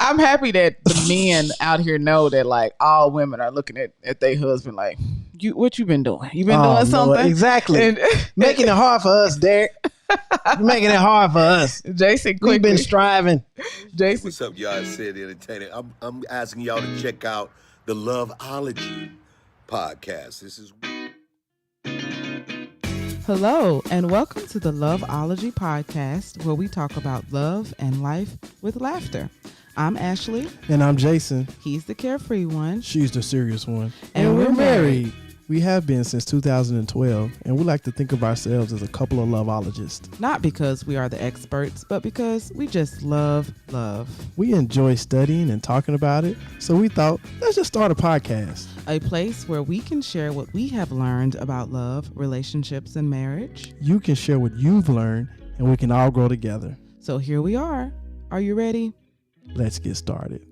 I'm happy that the men out here know that like all women are looking at their husband like, what you been doing? You been doing something? No, exactly. And, making it hard for us, Derrick. You're making it hard for us. Jason, quickly. We've been striving. Jason, what's up, y'all? Said Entertainer. I'm asking y'all to check out the Loveology podcast. This is. hello, and welcome to the Loveology podcast, where we talk about love and life with laughter. I'm Ashley. And I'm Jason. He's the carefree one. She's the serious one. And we're married. We have been since 2012, and we like to think of ourselves as a couple of loveologists. Not because we are the experts, but because we just love love. We enjoy studying and talking about it, so we thought, let's just start a podcast. A place where we can share what we have learned about love, relationships, and marriage. You can share what you've learned, and we can all grow together. So here we are. Are you ready? Let's get started.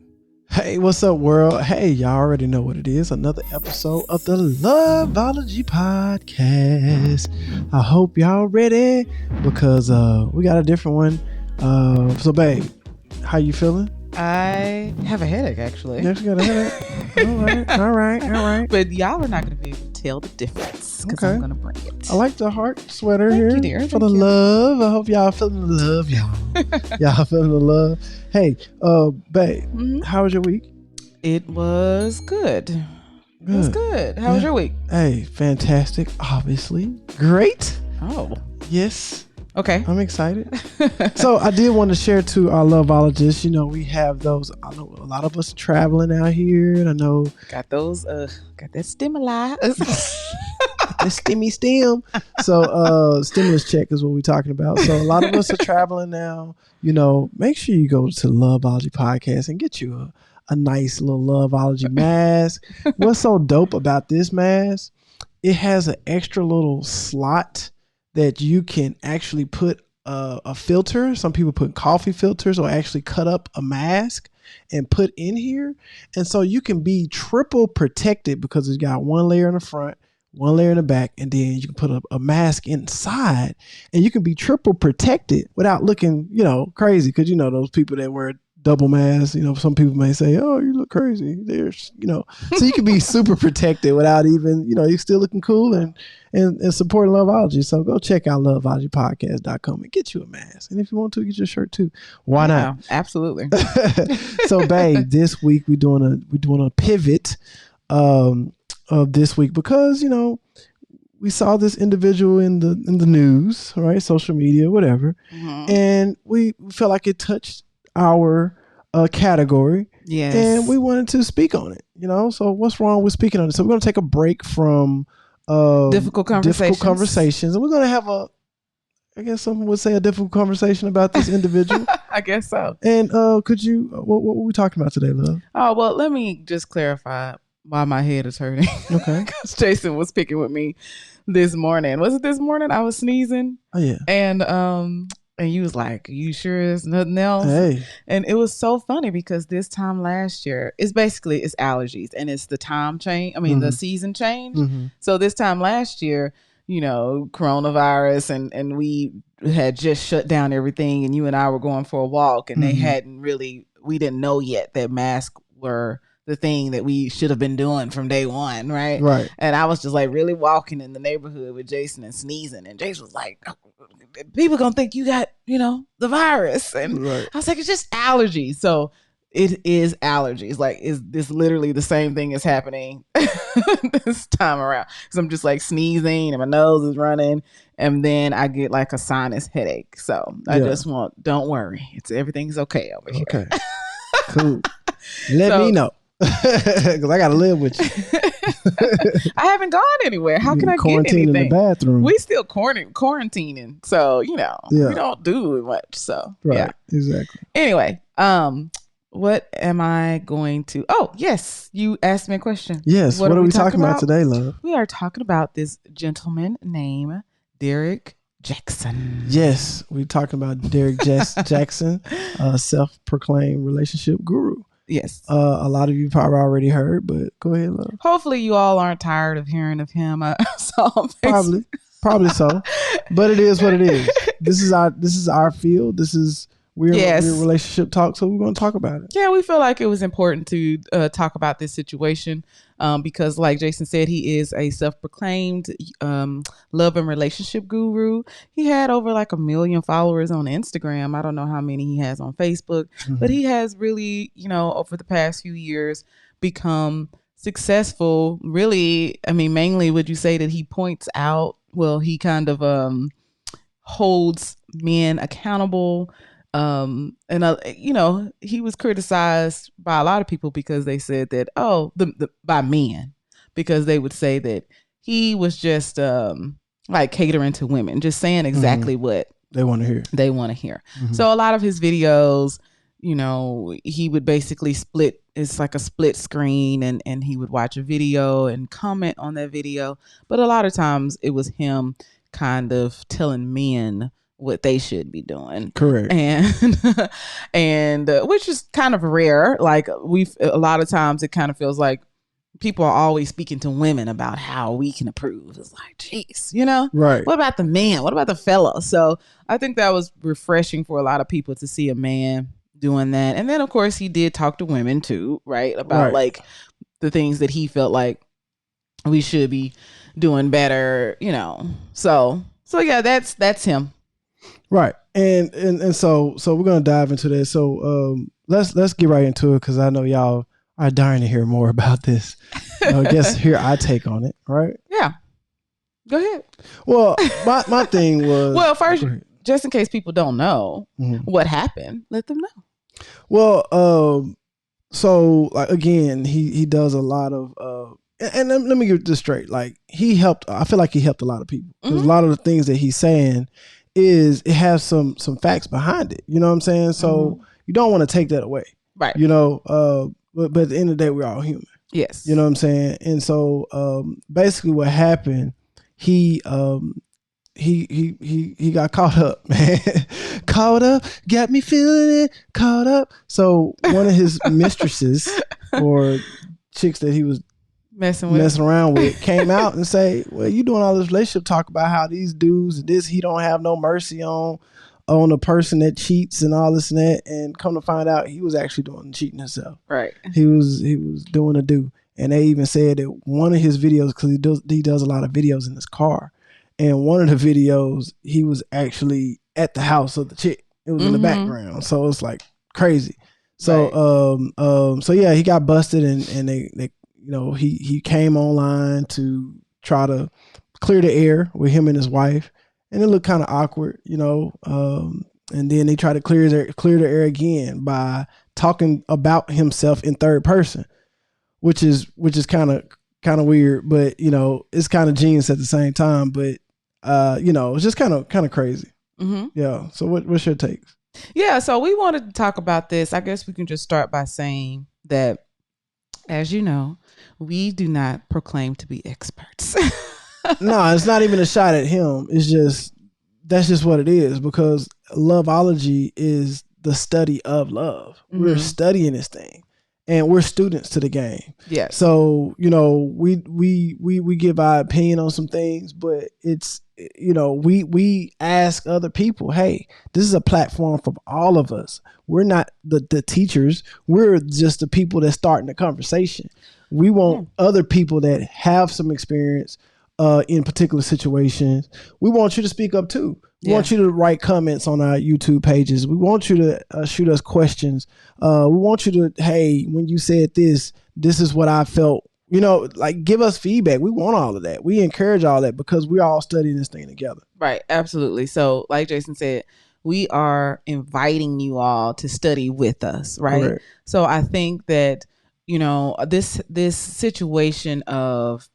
Hey, what's up, world? Hey, y'all already know what it is. Another episode of the Loveology podcast. I hope y'all ready because we got a different one. So, babe, how you feeling? I have a headache, actually. You actually got a headache? All right. But y'all are not going to be able to tell the difference because I'm going to bring it. I like the heart sweater Thank here you, dear. for the love. I hope y'all feeling the love, y'all. Y'all feeling the love. Hey, babe, how was your week? It was good. It was good. How was your week? Hey, fantastic. Obviously. Great. Oh. Yes. Okay. I'm excited. So I did want to share to our loveologists, we have those, I know a lot of us traveling out here, and I know. Got that stimuli. The stem. So stimulus check is what we're talking about. So a lot of us are traveling now. Make sure you go to Loveology podcast and get you a nice little Loveology mask. What's so dope about this mask? It has an extra little slot that you can actually put a filter. Some people put coffee filters or actually cut up a mask and put in here. And so you can be triple protected because it's got one layer in the front, one layer in the back, and then you can put a mask inside, and you can be triple protected without looking, crazy. Because those people that wear double masks, some people may say, "Oh, you look crazy." There's, so you can be super protected without even, you're still looking cool and supporting Loveology. So go check out loveologypodcast.com and get you a mask, and if you want to, get your shirt too. Why not? Absolutely. So, babe, this week we're doing a pivot. Of this week because we saw this individual in the news, right, social media, whatever, and we felt like it touched our category, and we wanted to speak on it. So what's wrong with speaking on it? So we're going to take a break from difficult conversations, and we're going to have I guess someone would say a difficult conversation about this individual. I guess so. And could you what were we talking about today, love? Oh, well, let me just clarify why my head is hurting. Okay. Because Jason was picking with me this morning. Was it this morning? I was sneezing. Oh, yeah. And you was like, "You sure it's nothing else?" Hey. And it was so funny because this time last year, it's allergies, and it's the time change. I mean, the season change. So this time last year, coronavirus, and we had just shut down everything, and you and I were going for a walk, and we didn't know yet that masks were the thing that we should have been doing from day one, right? Right. And I was just like really walking in the neighborhood with Jason and sneezing, and Jason was like, "People gonna think you got, the virus." And I was like, "It's just allergies." So it is allergies. Like, is this literally the same thing is happening this time around? Because I'm just like sneezing and my nose is running, and then I get like a sinus headache. So I just don't worry. Everything's okay over here. Okay. Cool. Let me know. Because I gotta live with you. I haven't gone anywhere. How can I get anything? In the bathroom. We still quarantining, so we don't do much. So exactly. Anyway, what am I going to? Oh, yes, you asked me a question. Yes. What are we talking about today, love? We are talking about this gentleman named Derrick Jaxn. Yes, we're talking about Derrick Jaxn, self-proclaimed relationship guru. Yes. A lot of you probably already heard, but go ahead, love. Hopefully you all aren't tired of hearing of him. Probably so. But it is what it is. This is our field. This is We're relationship talk, so we're going to talk about it. Yeah, we feel like it was important to talk about this situation because, like Jason said, he is a self-proclaimed love and relationship guru. He had over like 1 million followers on Instagram. I don't know how many he has on Facebook, but he has really, over the past few years become successful. Really, I mean, mainly would you say that he points out, well, he kind of holds men accountable. And he was criticized by a lot of people because they said that, by men, because they would say that he was just like catering to women, just saying exactly what they want to hear. So a lot of his videos, he would basically it's like a split screen, and he would watch a video and comment on that video. But a lot of times it was him kind of telling men what they should be doing. Correct. And which is kind of rare. Like a lot of times it kind of feels like people are always speaking to women about how we can improve. It's like, geez, right. What about the man? What about the fella? So I think that was refreshing for a lot of people to see a man doing that. And then of course he did talk to women too, right? About like the things that he felt like we should be doing better, So yeah, that's him. Right. And so we're going to dive into this. So let's get right into it, because I know y'all are dying to hear more about this. I guess here I take on it, right? Yeah. Go ahead. Well, my thing was... Well, first, just in case people don't know what happened, let them know. Well, so like again, he does a lot of... and let me get this straight. Like I feel like he helped a lot of people. Because a lot of the things that he's saying it has some facts behind it. You know what I'm saying? So you don't want to take that away. Right. But at the end of the day, we're all human. Yes. You know what I'm saying? And so basically what happened, he got caught up, man. Caught up, got me feeling it, caught up. So one of his mistresses or chicks that he was messing around with came out and say, well, you doing all this relationship talk about how these dudes, he don't have no mercy on a person that cheats and all this and that, and come to find out he was actually doing cheating himself. Right. He was doing a do. And they even said that one of his videos, because he does a lot of videos in his car, and one of the videos he was actually at the house of the chick. It was in the background, so it's like crazy. So so yeah, he got busted, and they he came online to try to clear the air with him and his wife, and it looked kind of awkward, and then they tried to clear the air again by talking about himself in third person, which is kind of weird, but it's kind of genius at the same time, but it's just kind of crazy. Yeah. So what's your take? Yeah. So we wanted to talk about this. I guess we can just start by saying that, as you know, we do not proclaim to be experts. No, it's not even a shot at him. That's just what it is, because Loveology is the study of love. We're studying this thing, and we're students to the game. Yeah. So, we give our opinion on some things, but it's, we ask other people, hey, this is a platform for all of us. We're not the teachers. We're just the people that's starting the conversation. We want other people that have some experience in particular situations. We want you to speak up too. We want you to write comments on our YouTube pages. We want you to shoot us questions. We want you to, hey, when you said this is what I felt. Give us feedback. We want all of that. We encourage all that, because we're all studying this thing together. Right. Absolutely. So like Jason said, we are inviting you all to study with us. Right. Correct. So I think that, this situation of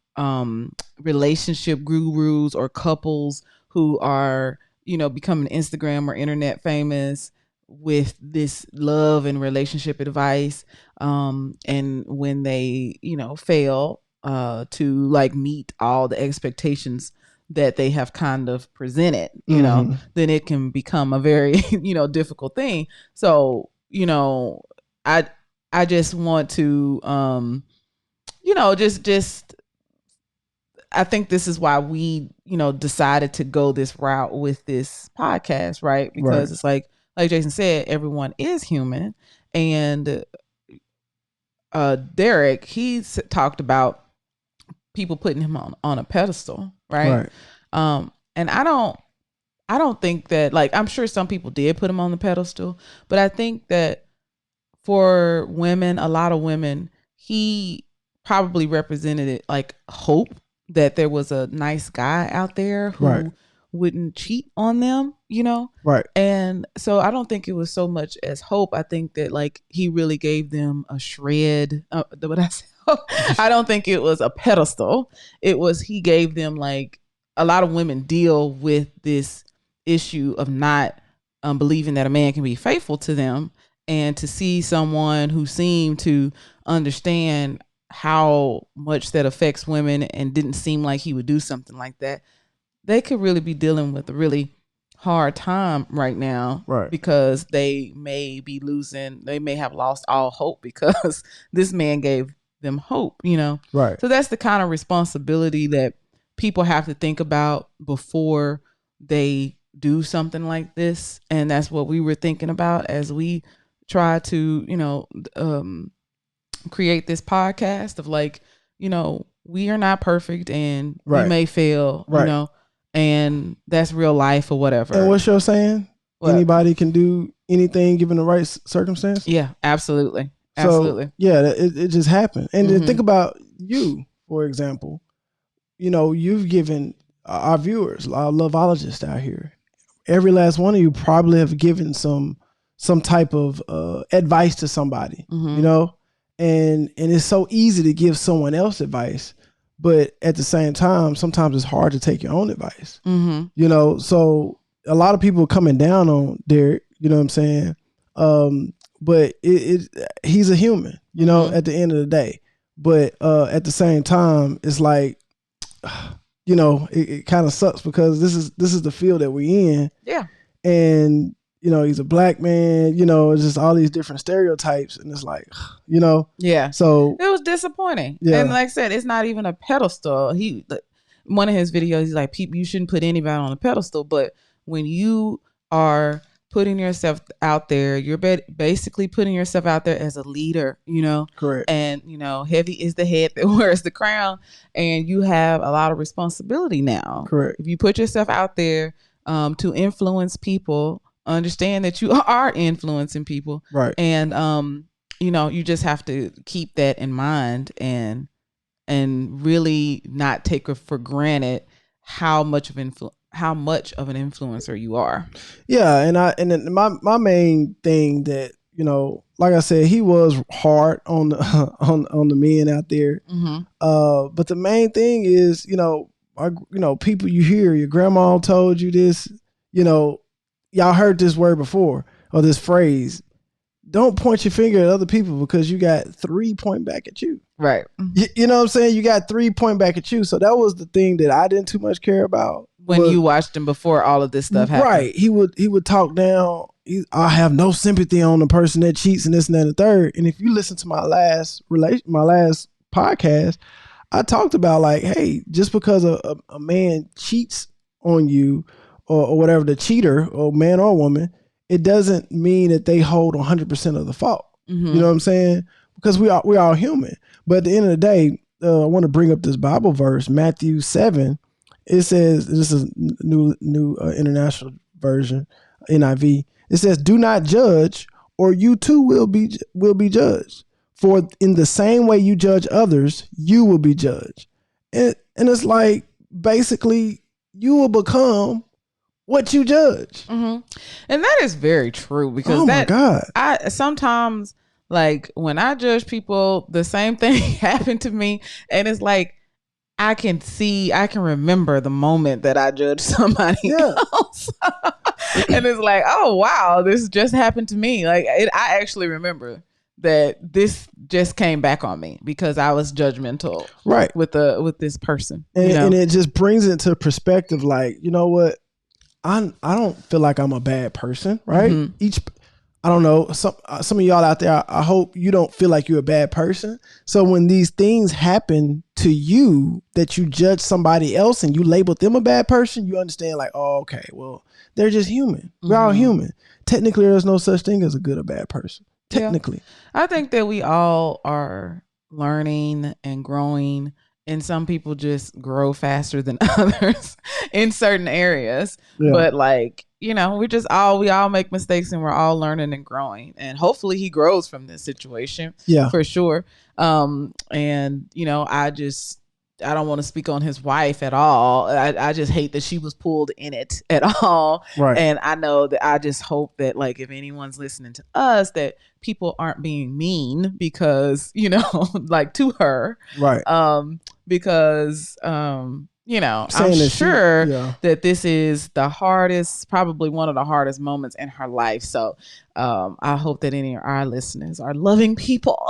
relationship gurus or couples who are, becoming Instagram or internet famous with this love and relationship advice. And when they, fail to like meet all the expectations that they have kind of presented, then it can become a very, difficult thing. So, I just want to, just I think this is why we, decided to go this route with this podcast, right? Because it's like, like Jason said, everyone is human. And Derrick, he's talked about people putting him on a pedestal, right? And I don't think that, like, I'm sure some people did put him on the pedestal, but I think that for women, a lot of women, he probably represented it like hope that there was a nice guy out there who wouldn't cheat on them, you know? Right. And so I don't think it was so much as hope. I think that like he really gave them a shred. What I said. I don't think it was a pedestal. It was, he gave them, like, a lot of women deal with this issue of not believing that a man can be faithful to them, and to see someone who seemed to understand how much that affects women and didn't seem like he would do something like that, they could really be dealing with a really hard time right now, because they may have lost all hope because this man gave them hope, you know? Right. So that's the kind of responsibility that people have to think about before they do something like this. And that's what we were thinking about as we try to, you know, create this podcast of, like, you know, we are not perfect and we may fail, you know, and that's real life or whatever. And what's your saying? What? Anybody can do anything given the right circumstance? Yeah, absolutely. Absolutely. So, yeah, it just happened. And then think about you, for example. You know, you've given our viewers, our loveologists out here, every last one of you probably have given some type of advice to somebody, you know, and it's so easy to give someone else advice, but at the same time, sometimes it's hard to take your own advice, you know. So a lot of people are coming down on Derrick, you know what I'm saying? But he's a human, you know, at the end of the day. But at the same time, it's like, you know, it kind of sucks because this is the field that we're in. Yeah. And, you know, he's a black man, you know, it's just all these different stereotypes. And it's like, you know. Yeah. So it was disappointing. Yeah. And like I said, it's not even a pedestal. One of his videos, he's like, people, you shouldn't put anybody on a pedestal. But when you are putting yourself out there, you're basically putting yourself out there as a leader, you know. Correct. And, you know, heavy is the head that wears the crown, and you have a lot of responsibility now. Correct. If you put yourself out there to influence people, understand that you are influencing people. Right. And you know, you just have to keep that in mind and really not take for granted how much of an influencer you are. Yeah, and then my main thing that, you know, like I said, he was hard on the on the men out there. But the main thing is, you know, people you hear, your grandma told you this, you know, y'all heard this word before, or this phrase. Don't point your finger at other people because you got 3 pointing back at you. Right. You know what I'm saying? You got 3 pointing back at you. So that was the thing that I didn't too much care about. When you watched him before all of this stuff happened. Right. He would talk down. I have no sympathy on the person that cheats and this and that and the third. And if you listen to my last podcast, I talked about, like, hey, just because a man cheats on you or whatever, the cheater, or man or woman, it doesn't mean that they hold 100% of the fault. You know what I'm saying? Because we are human. But at the end of the day, I want to bring up this Bible verse, Matthew 7. It says, this is new international version, NIV. It says, "Do not judge, or you too will be judged. For in the same way you judge others, you will be judged." And it's like, basically, you will become what you judge. And that is very true, because my God, I sometimes, like, when I judge people, the same thing happened to me, and it's like, I can remember the moment that I judged somebody else. And it's like, oh wow, this just happened to me. Like, I actually remember that this just came back on me because I was judgmental, right, with this person. And, and it just brings it to perspective, like, you know what? I don't feel like I'm a bad person, right? I don't know, some of y'all out there, I hope you don't feel like you're a bad person. So when these things happen to you, that you judge somebody else and you label them a bad person, you understand, like, oh, okay, well, they're just human. We're all human. technically there's no such thing as a good or bad person. Technically. Yeah. I think that we all are learning and growing, and some people just grow faster than others in certain areas. Yeah. But like, you know, we all make mistakes, and we're all learning and growing, and hopefully he grows from this situation. Yeah, for sure. And you know, I don't want to speak on his wife at all. I just hate that she was pulled in it at all. Right. And I know that I just hope that, like, if anyone's listening to us, that people aren't being mean because, you know, like, to her. Right. Because, you know, I'm sure that this is probably one of the hardest moments in her life. So I hope that any of our listeners are loving people.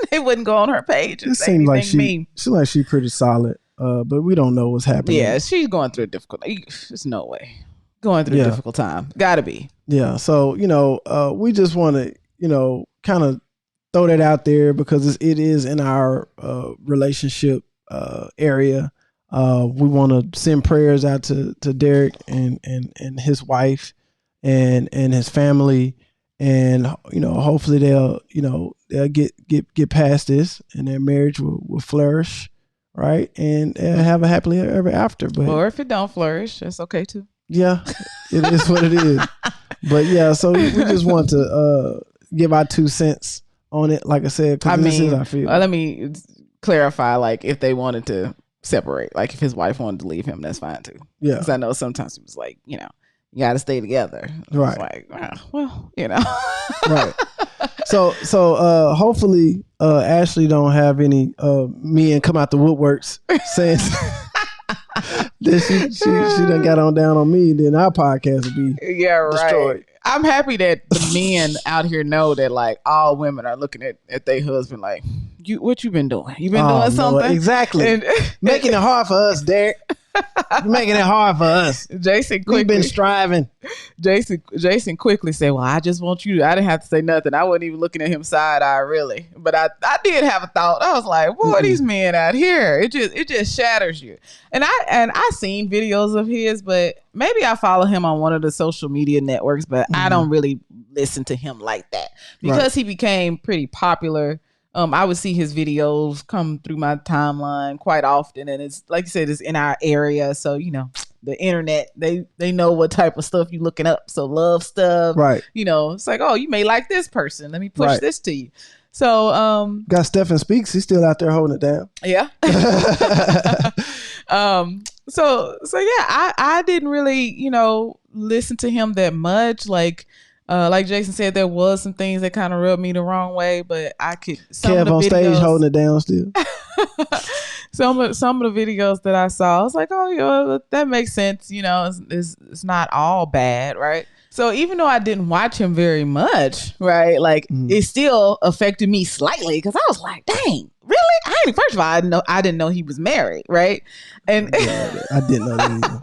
They wouldn't go on her page and say anything mean. Seems like she's pretty solid, but we don't know what's happening. Yeah, she's going through a difficult. There's no way going through a difficult time. Gotta be. Yeah. So you know, we just want to, you know, kind of throw that out there because it is in our relationship area. We want to send prayers out to Derrick and his wife and his family, and you know, hopefully they'll get past this and their marriage will flourish, right, and have a happily ever after. But or if it don't flourish, that's okay too. Yeah, it is what it is. But yeah, so we just want to give our 2 cents on it, like I said, because this is our field. Let me clarify, like, if they wanted to separate, like if his wife wanted to leave him, that's fine too. Yeah, because I know sometimes he was like, you know, you got to stay together. Right. Like, well, you know. Right. So hopefully Ashley don't have any men come out the woodworks saying that she done got on down on me. Then our podcast would be destroyed. Right. I'm happy that the men out here know that, like, all women are looking at their husband like, what you been doing? You been doing something? Exactly. Making it hard for us, Derrick. You're making it hard for us. Jason quickly. We've been striving. Jason quickly said, well, I just want you to, I didn't have to say nothing. I wasn't even looking at him side eye, really. But I did have a thought. I was like, boy, these men out here, it just shatters you. And I seen videos of his, but maybe I follow him on one of the social media networks, but I don't really listen to him like that because he became pretty popular. I would see his videos come through my timeline quite often, and it's like you said, it's in our area, so you know the internet. They know what type of stuff you looking up. So love stuff, right? You know, it's like, oh, you may like this person. Let me push this to you. So got Stephen Speaks. He's still out there holding it down. Yeah. So yeah, I didn't really, you know, listen to him that much. Like Jason said, there was some things that kind of rubbed me the wrong way, but I could. Kev on stage holding it down still. some of the videos that I saw, I was like, oh, yeah, that makes sense. You know, it's not all bad, right? So even though I didn't watch him very much, right, like it still affected me slightly because I was like, dang, really? First of all, I didn't know he was married, right? And yeah, I didn't know that either.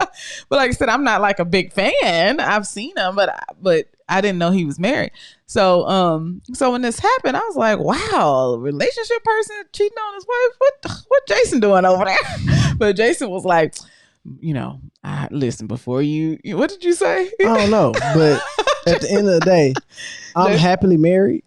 But like I said, I'm not like a big fan. I've seen him, but I didn't know he was married. So when this happened, I was like, wow, relationship person cheating on his wife. What Jason doing over there? But Jason was like, you know, listen, before you, what did you say? I don't know, but at the end of the day, I'm happily married.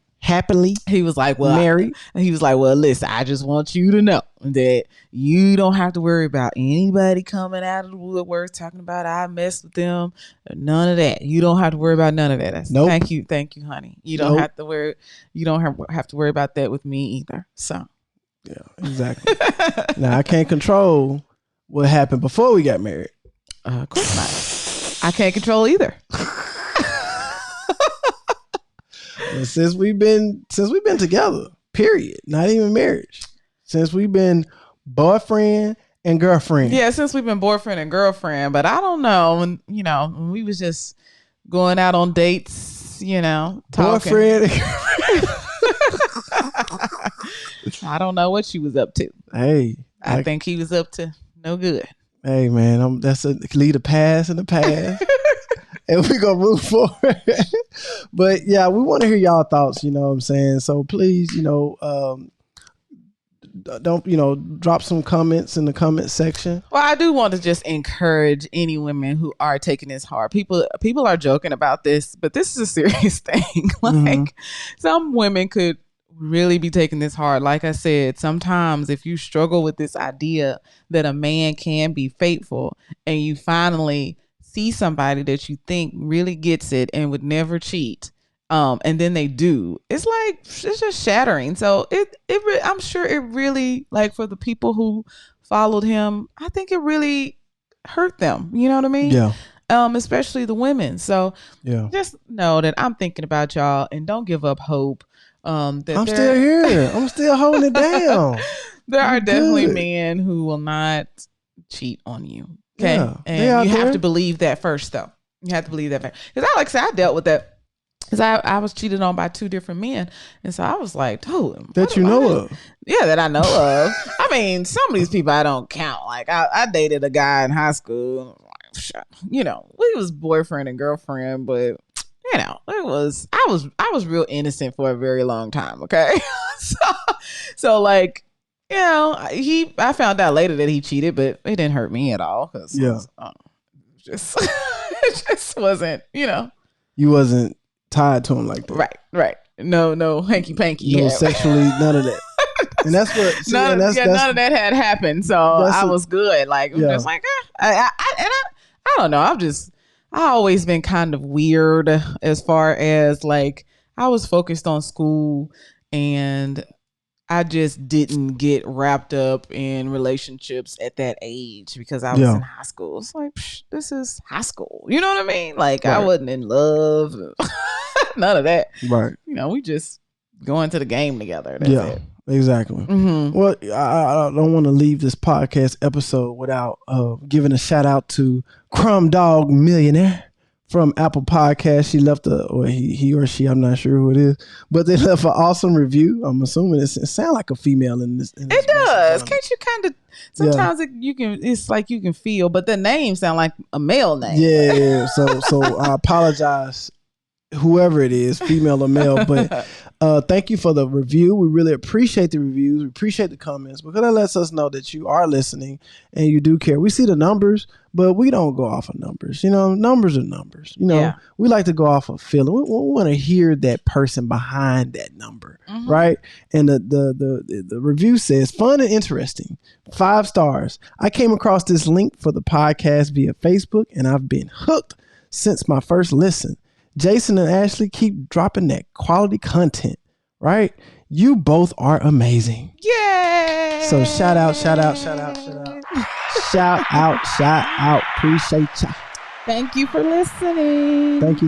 He was like, well, married. He was like, well, listen, I just want you to know that you don't have to worry about anybody coming out of the woodwork talking about I messed with them. None of that. You don't have to worry about none of that. Nope. Thank you, honey. You don't have to worry. You don't have to worry about that with me either. So, yeah, exactly. Now I can't control what happened before we got married. Of course not. I can't control either. Since we've been together, period. Not even marriage. Since we've been boyfriend and girlfriend. Yeah, since we've been boyfriend and girlfriend. But I don't know, when we was just going out on dates, you know, talking. Boyfriend and girlfriend. I don't know what she was up to. Hey, I think he was up to no good. Hey man, leave the past in the past. And we're going to move forward. But yeah, we want to hear y'all thoughts, you know what I'm saying? So please, you know, don't, drop some comments in the comment section. Well, I do want to just encourage any women who are taking this hard. People are joking about this, but this is a serious thing. Some women could really be taking this hard. Like I said, sometimes if you struggle with this idea that a man can be faithful and you finally see somebody that you think really gets it and would never cheat, and then they do, it's just shattering. So I'm sure it really, like, for the people who followed him, I think it really hurt them. You know what I mean? Yeah. Especially the women. So just know that I'm thinking about y'all, and don't give up hope. I'm still here. I'm still holding it down. There are definitely men who will not cheat on you. Okay. Yeah, and you have to believe that first, though. You have to believe that first. Because I dealt with that. Because I was cheated on by 2 different men. And so I was like, that you know of. Yeah, that I know of. I mean, some of these people I don't count. Like, I dated a guy in high school. We was boyfriend and girlfriend, but it was, I was real innocent for a very long time. Okay. so like, I found out later that he cheated, but it didn't hurt me at all. Cause it just wasn't, you wasn't tied to him like that. Right. No hanky panky. No sexually, none of that. And that's what, none of that had happened. So I was good. Like, I'm just like, I don't know. I always been kind of weird as far as, like, I was focused on school and I just didn't get wrapped up in relationships at that age because I was in high school. It's like, this is high school. You know what I mean? Like, I wasn't in love. None of that. Right. We just going to the game together. That's it. Exactly. Mm-hmm. Well, I don't want to leave this podcast episode without giving a shout out to Crumb Dog Millionaire from Apple Podcasts. She left he or she, I'm not sure who it is, but they left an awesome review. I'm assuming it sounds like a female in this. It does. Can't you kind of? Sometimes it's like you can feel, but the name sound like a male name. Yeah. So I apologize, whoever it is, female or male, but thank you for the review. We really appreciate the reviews. We appreciate the comments because that lets us know that you are listening and you do care. We see the numbers, but we don't go off of numbers. Numbers are numbers. We like to go off of feeling. We want to hear that person behind that number, right? And the review says, fun and interesting. 5 stars. I came across this link for the podcast via Facebook, and I've been hooked since my first listen. Jason and Ashley, keep dropping that quality content, right? You both are amazing. Yay! So shout out. Shout out. Appreciate you. Thank you for listening. Thank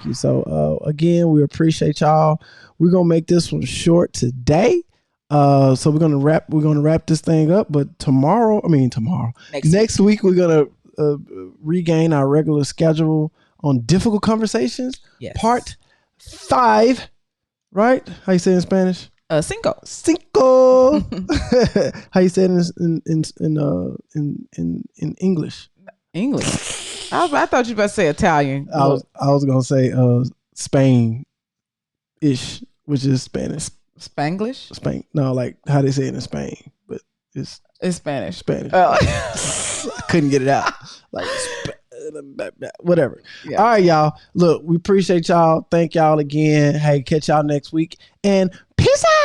you. So again, we appreciate y'all. We're gonna make this one short today. So we're gonna wrap this thing up. But next week we're gonna regain our regular schedule on difficult conversations. Yes. Part 5. Right? How you say it in Spanish? Cinco. How you say it in English? English. I thought you were about to say Italian. I was gonna say Spain-ish, which is Spanish. Spanglish? Spain. No, like how they say it in Spain, but it's Spanish. Oh. I couldn't get it out. Like whatever. Yeah. All right, y'all. Look, we appreciate y'all. Thank y'all again. Hey, catch y'all next week. And peace out.